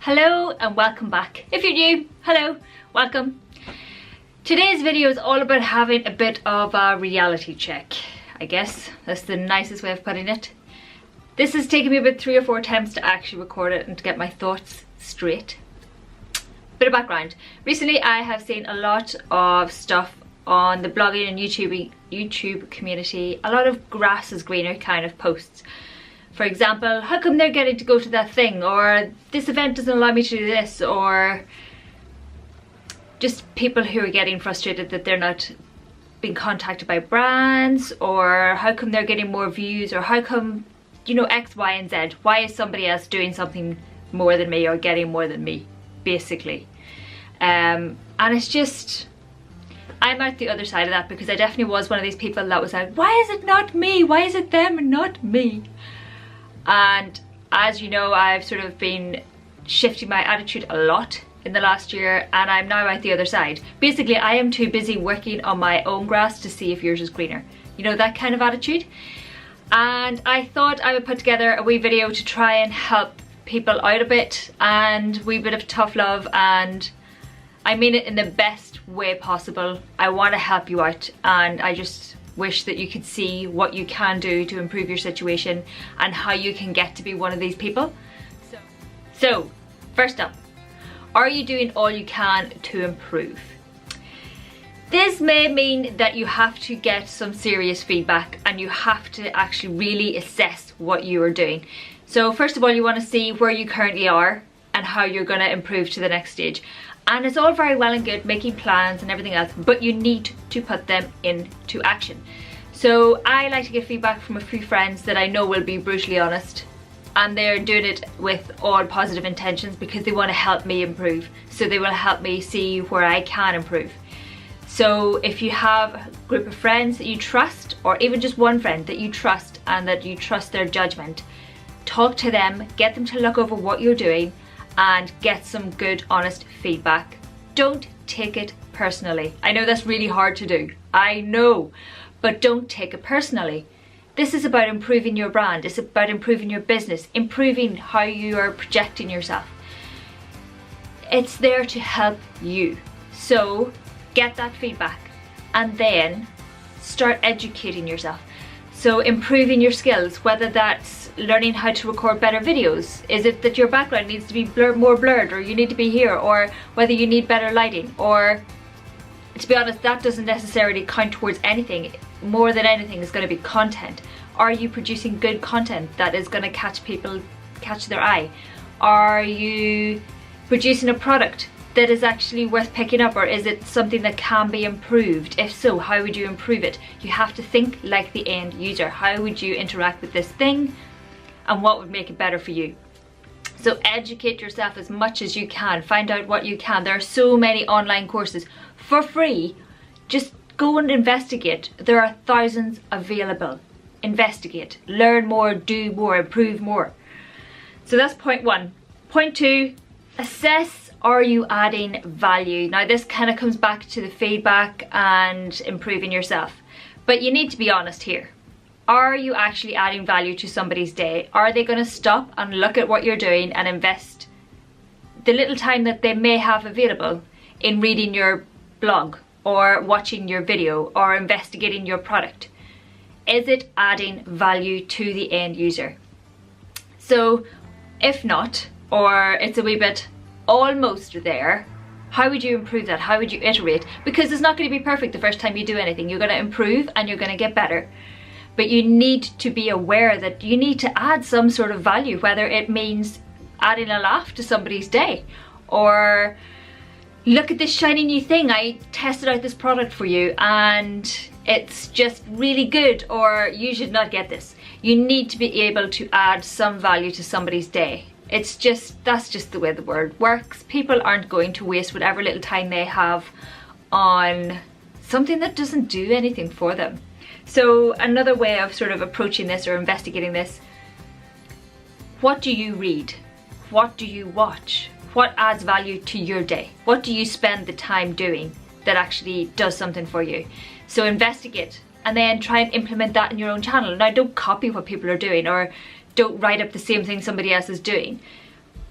Hello and welcome back. If you're new, hello, welcome. Today's video is all about having a bit of a reality check. I guess that's the nicest way of putting it. This has taken me about 3 or 4 attempts to actually record it and to get my thoughts straight. Bit of background. Recently I have seen a lot of stuff on the blogging and YouTube community, a lot of grass is greener kind of posts. For example, how come they're getting to go to that thing, or this event doesn't allow me to do this, or just people who are getting frustrated that they're not being contacted by brands, or how come they're getting more views, or how come, you know, X, Y and Z. Why is somebody else doing something more than me or getting more than me, basically. And it's just, I'm at the other side of that because I definitely was one of these people that was like, why is it not me? Why is it them and not me? And as you know, I've sort of been shifting my attitude a lot in the last year, and I'm now at the other side. Basically, I am too busy working on my own grass to see if yours is greener. You know, that kind of attitude. And I thought I would put together a wee video to try and help people out a bit, and a wee bit of tough love, and I mean it in the best way possible. I want to help you out, and I just wish that you could see what you can do to improve your situation and how you can get to be one of these people. So first up, are you doing all you can to improve? This may mean that you have to get some serious feedback and you have to actually really assess what you are doing. So first of all, you want to see where you currently are and how you're going to improve to the next stage. And it's all very well and good making plans and everything else, but you need to put them into action. So I like to get feedback from a few friends that I know will be brutally honest, and they're doing it with all positive intentions because they want to help me improve. So they will help me see where I can improve. So if you have a group of friends that you trust, or even just one friend that you trust and that you trust their judgment, talk to them, get them to look over what you're doing and get some good honest feedback. Don't take it personally. I know that's really hard to do, I know, but don't take it personally. This is about improving your brand, it's about improving your business, improving how you are projecting yourself. It's there to help you. So get that feedback and then start educating yourself. So improving your skills, whether that's learning how to record better videos. Is it that your background needs to be more blurred, or you need to be here, or whether you need better lighting, or to be honest, that doesn't necessarily count towards anything. More than anything is going to be content. Are you producing good content that is going to catch their eye? Are you producing a product that is actually worth picking up, or is it something that can be improved? If so, how would you improve it? You have to think like the end user. How would you interact with this thing, and what would make it better for you? So educate yourself as much as you can. Find out what you can. There are so many online courses for free. Just go and investigate. There are thousands available. Investigate, learn more, do more, improve more. So that's point 1. Point 2, assess, are you adding value? Now this kind of comes back to the feedback and improving yourself, but you need to be honest here. Are you actually adding value to somebody's day? Are they going to stop and look at what you're doing and invest the little time that they may have available in reading your blog, or watching your video, or investigating your product? Is it adding value to the end user? So if not, or it's a wee bit almost there, how would you improve that? How would you iterate? Because it's not going to be perfect the first time you do anything. You're going to improve and you're going to get better. But you need to be aware that you need to add some sort of value, whether it means adding a laugh to somebody's day, or look at this shiny new thing, I tested out this product for you and it's just really good, or you should not get this. You need to be able to add some value to somebody's day. It's just, that's just the way the world works. People aren't going to waste whatever little time they have on something that doesn't do anything for them. So another way of sort of approaching this or investigating this, what do you read? What do you watch? What adds value to your day? What do you spend the time doing that actually does something for you? So investigate and then try and implement that in your own channel. Now don't copy what people are doing, or don't write up the same thing somebody else is doing,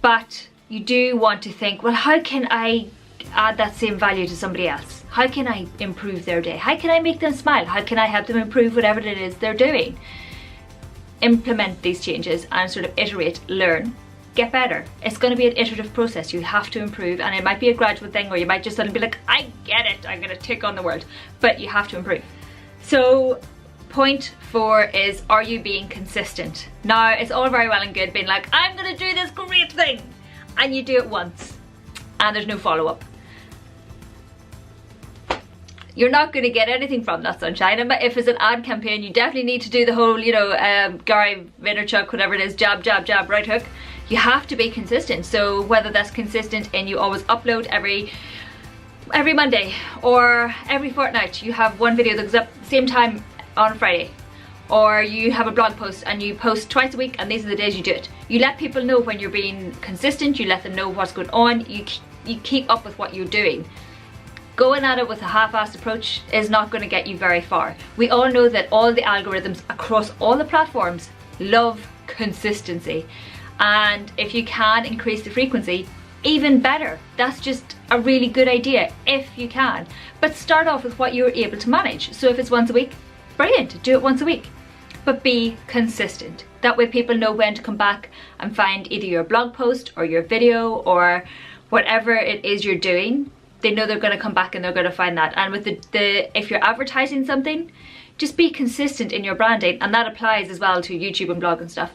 but you do want to think, well, how can I add that same value to somebody else? How can I improve their day? How can I make them smile? How can I help them improve whatever it is they're doing? Implement these changes and sort of iterate, learn, get better. It's going to be an iterative process. You have to improve, and it might be a gradual thing, or you might just suddenly be like, I get it, I'm going to take on the world. But you have to improve. So point 4 is, are you being consistent? Now, it's all very well and good being like, I'm going to do this great thing, and you do it once and there's no follow-up. You're not going to get anything from that, sunshine. But if it's an ad campaign, you definitely need to do the whole, you know, Gary Vaynerchuk, whatever it is, jab, jab, jab, right hook. You have to be consistent. So whether that's consistent in you always upload every Monday, or every fortnight you have one video that goes up at the same time on Friday, or you have a blog post and you post twice a week and these are the days you do it. You let people know when you're being consistent, you let them know what's going on, you keep up with what you're doing. Going at it with a half-assed approach is not going to get you very far. We all know that all the algorithms across all the platforms love consistency, and if you can increase the frequency, even better. That's just a really good idea if you can. But start off with what you're able to manage. So if it's once a week, brilliant, do it once a week. But be consistent. That way people know when to come back and find either your blog post or your video or whatever it is you're doing. They know they're going to come back and they're going to find that. And with if you're advertising something, just be consistent in your branding, and that applies as well to YouTube and blog and stuff.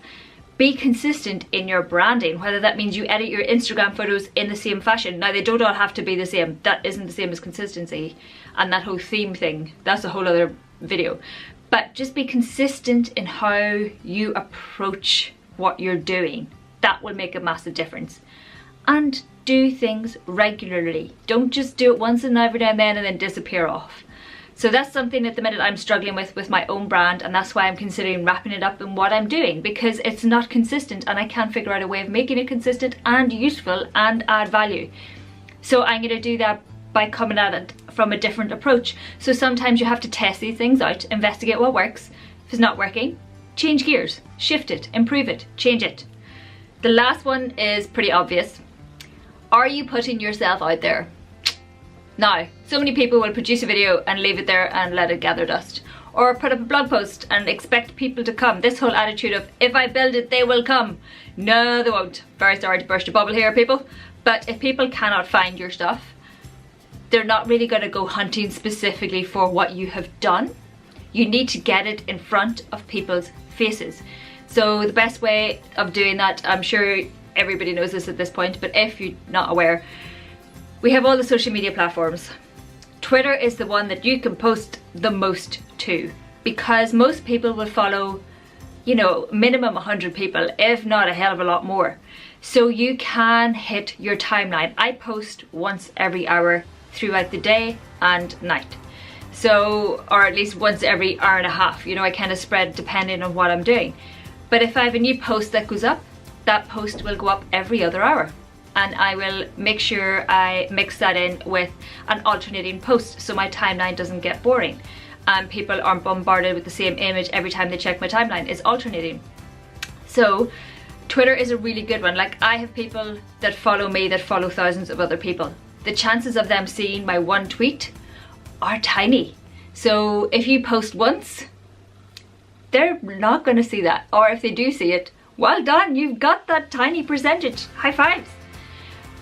Be consistent in your branding, whether that means you edit your Instagram photos in the same fashion. Now, they don't all have to be the same. That isn't the same as consistency, and that whole theme thing, that's a whole other video. But just be consistent in how you approach what you're doing. That will make a massive difference. And do things regularly. Don't just do it once and every now and then disappear off. So that's something at the minute I'm struggling with my own brand, and that's why I'm considering wrapping it up in what I'm doing, because it's not consistent and I can't figure out a way of making it consistent and useful and add value. So I'm going to do that by coming at it from a different approach. So sometimes you have to test these things out, investigate what works. If it's not working, change gears, shift it, improve it, change it. The last one is pretty obvious. Are you putting yourself out there? Now, so many people will produce a video and leave it there and let it gather dust. Or put up a blog post and expect people to come. This whole attitude of, if I build it, they will come. No, they won't. Very sorry to burst your bubble here, people. But if people cannot find your stuff, they're not really going to go hunting specifically for what you have done. You need to get it in front of people's faces. So the best way of doing that, I'm sure everybody knows this at this point, but if you're not aware, we have all the social media platforms. Twitter is the one that you can post the most to, because most people will follow, you know, minimum 100 people, if not a hell of a lot more. So you can hit your timeline. I post once every hour throughout the day and night. So, or at least once every hour and a half. You know, I kind of spread depending on what I'm doing. But if I have a new post that goes up, that post will go up every other hour. And I will make sure I mix that in with an alternating post so my timeline doesn't get boring and people aren't bombarded with the same image every time they check my timeline. It's alternating. So Twitter is a really good one. Like, I have people that follow me that follow thousands of other people. The chances of them seeing my one tweet are tiny. So if you post once, they're not going to see that. Or if they do see it, well done, you've got that tiny percentage. High fives.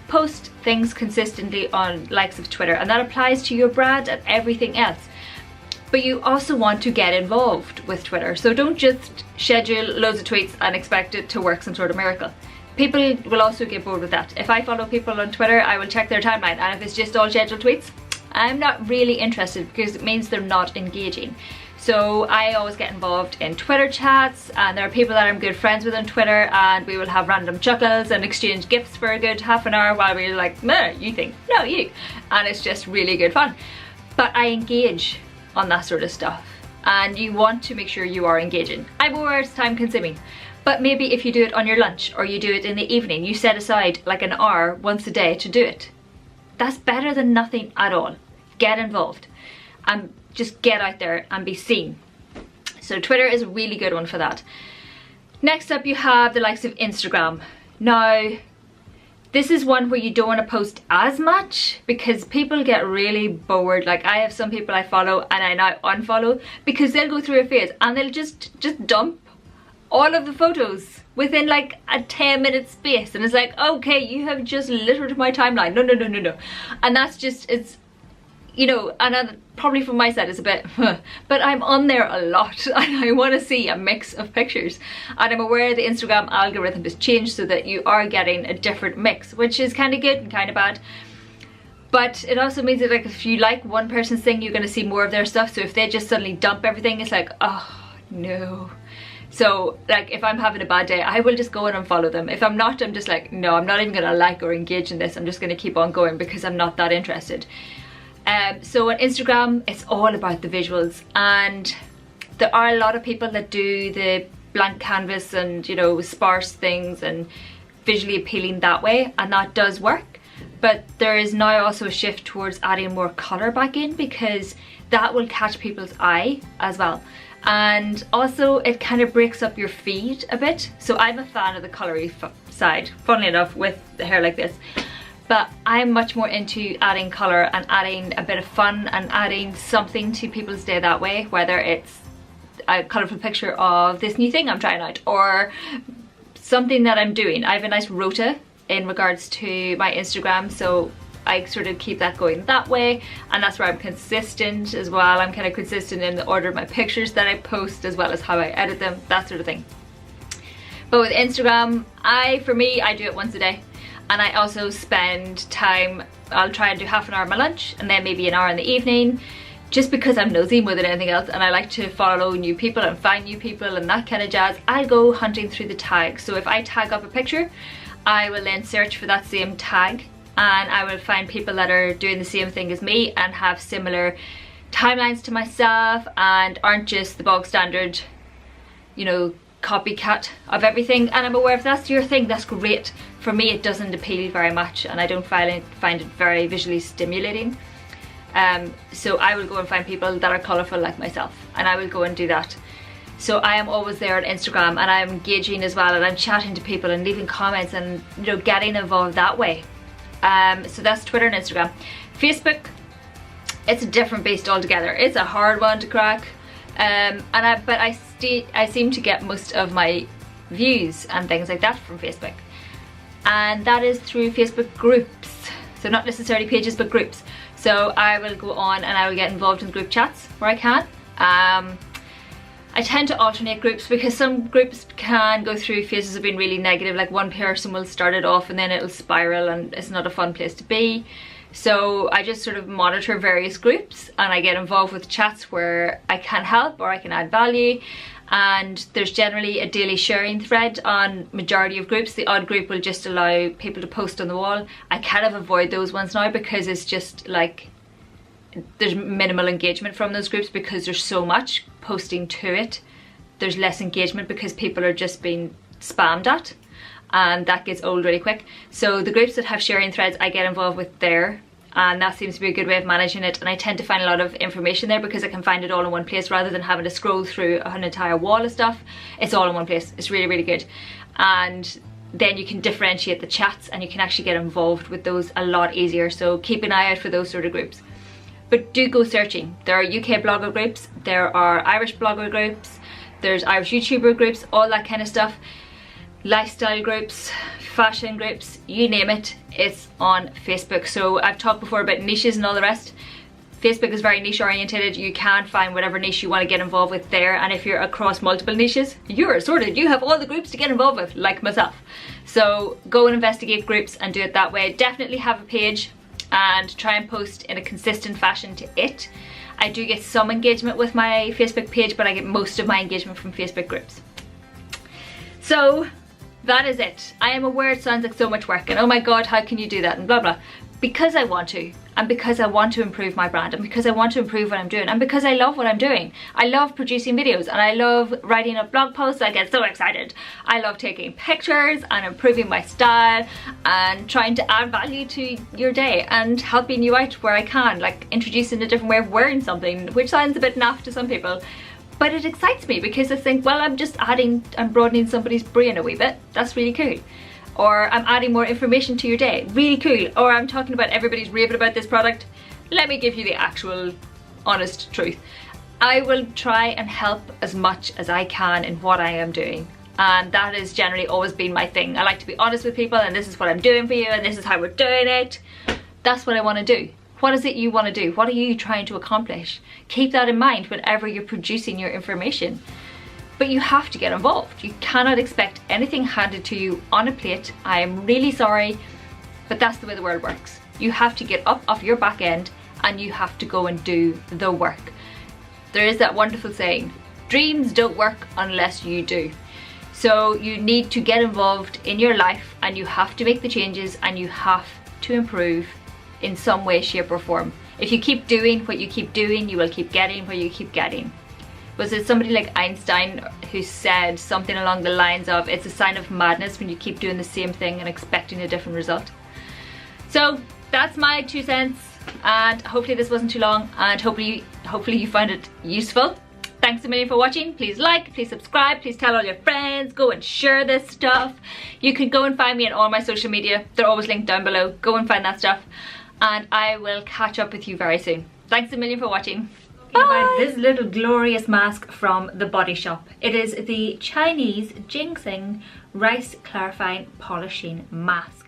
Post things consistently on likes of Twitter, and that applies to your brand and everything else. But you also want to get involved with Twitter. So don't just schedule loads of tweets and expect it to work some sort of miracle. People will also get bored with that. If I follow people on Twitter, I will check their timeline, and if it's just all scheduled tweets, I'm not really interested, because it means they're not engaging. So I always get involved in Twitter chats, and there are people that I'm good friends with on Twitter, and we will have random chuckles and exchange gifts for a good half an hour while we're like, no, you think, no, you. And it's just really good fun. But I engage on that sort of stuff, and you want to make sure you are engaging. I'm aware it's time consuming, but maybe if you do it on your lunch or you do it in the evening, you set aside like an hour once a day to do it. That's better than nothing at all. Get involved and just get out there and be seen. So Twitter is a really good one for that. Next up, you have the likes of Instagram. Now, This is one where you don't want to post as much because people get really bored. Like I have some people I follow and I now unfollow because they'll go through a phase and they'll just dump all of the photos within like a 10-minute space, and it's like, okay, you have just littered my timeline. No. And that's just, it's, you know, and probably from my side it's a bit, but I'm on there a lot and I want to see a mix of pictures, and I'm aware the Instagram algorithm has changed so that you are getting a different mix, which is kind of good and kind of bad. But it also means that like if you like one person's thing, you're going to see more of their stuff. So if they just suddenly dump everything, it's like, oh no. So like if I'm having a bad day, I will just go and unfollow them. If I'm not, I'm just like, no, I'm not even gonna like or engage in this. I'm just gonna keep on going because I'm not that interested. So on Instagram, it's all about the visuals, and there are a lot of people that do the blank canvas and, you know, sparse things and visually appealing that way, and that does work. But there is now also a shift towards adding more color back in because that will catch people's eye as well. And also it kind of breaks up your feed a bit. So I'm a fan of the colory side, funnily enough, with the hair like this. But I'm much more into adding color and adding a bit of fun and adding something to people's day that way, whether it's a colorful picture of this new thing I'm trying out or something that I'm doing. I have a nice rota in regards to my Instagram, so I sort of keep that going that way, and that's where I'm consistent as well. I'm kind of consistent in the order of my pictures that I post as well as how I edit them, that sort of thing. But with Instagram, for me, I do it once a day, and I also spend time, I'll try and do half an hour at my lunch and then maybe an hour in the evening, just because I'm nosy more than anything else and I like to follow new people and find new people and that kind of jazz. I'll go hunting through the tags. So if I tag up a picture, I will then search for that same tag, and I will find people that are doing the same thing as me and have similar timelines to myself and aren't just the bog standard, you know, copycat of everything. And I'm aware if that's your thing, that's great. For me, it doesn't appeal very much and I don't find it very visually stimulating. So I will go and find people that are colourful like myself, and I will go and do that. So I am always there on Instagram, and I'm engaging as well, and I'm chatting to people and leaving comments and, you know, getting involved that way. So that's Twitter and Instagram. Facebook, it's a different beast altogether. It's a hard one to crack, but I seem to get most of my views and things like that from Facebook, and that is through Facebook groups. So not necessarily pages, but groups. So I will go on and I will get involved in group chats where I can. I tend to alternate groups because some groups can go through phases of being really negative, like one person will start it off and then it'll spiral and it's not a fun place to be. So I just sort of monitor various groups and I get involved with chats where I can help or I can add value, and there's generally a daily sharing thread on majority of groups. The odd group will just allow people to post on the wall. I kind of avoid those ones now because it's just like there's minimal engagement from those groups because there's so much posting to it. There's less engagement because people are just being spammed at, and that gets old really quick. So the groups that have sharing threads, I get involved with there, and that seems to be a good way of managing it. And I tend to find a lot of information there because I can find it all in one place rather than having to scroll through an entire wall of stuff. It's all in one place. It's really, really good. And then you can differentiate the chats and you can actually get involved with those a lot easier. So keep an eye out for those sort of groups. But do go searching. There are UK blogger groups, there are Irish blogger groups, there's Irish YouTuber groups, all that kind of stuff. Lifestyle groups, fashion groups, you name it, it's on Facebook. So I've talked before about niches and all the rest. Facebook is very niche oriented. You can find whatever niche you want to get involved with there, and if you're across multiple niches, you're sorted. You have all the groups to get involved with, like myself. So go and investigate groups and do it that way. Definitely have a page and try and post in a consistent fashion to it. I do get some engagement with my Facebook page, but I get most of my engagement from Facebook groups. So that is it. I am aware it sounds like so much work and oh my god, how can you do that and blah blah. Because I want to, and because I want to improve my brand, and because I want to improve what I'm doing, and because I love what I'm doing. I love producing videos and I love writing up blog posts. I get so excited. I love taking pictures and improving my style and trying to add value to your day and helping you out where I can, like introducing a different way of wearing something, which sounds a bit naff to some people. But it excites me because I think, well, I'm broadening somebody's brain a wee bit. That's really cool. or I'm adding more information to your day, really cool. Or I'm talking about everybody's raving about this product, let me give you the actual honest truth. I will try and help as much as I can in what I am doing, and that has generally always been my thing. I like to be honest with people, and this is what I'm doing for you, and this is how we're doing it. That's what I want to do. What is it you want to do? What are you trying to accomplish? Keep that in mind whenever you're producing your information. But you have to get involved. You cannot expect anything handed to you on a plate. I am really sorry, but that's the way the world works. You have to get up off your back end and you have to go and do the work. There is that wonderful saying, dreams don't work unless you do. So you need to get involved in your life, and you have to make the changes, and you have to improve in some way, shape or form. If you keep doing what you keep doing, you will keep getting what you keep getting. Was it somebody like Einstein who said something along the lines of, it's a sign of madness when you keep doing the same thing and expecting a different result? So that's my 2 cents, and hopefully this wasn't too long, and hopefully you found it useful. Thanks a million for watching. Please like, please subscribe, please tell all your friends, go and share this stuff. You can go and find me on all my social media. They're always linked down below. Go and find that stuff. And I will catch up with you very soon. Thanks a million for watching. Bye. This little glorious mask from the Body Shop. It is the Chinese ginseng rice clarifying polishing mask.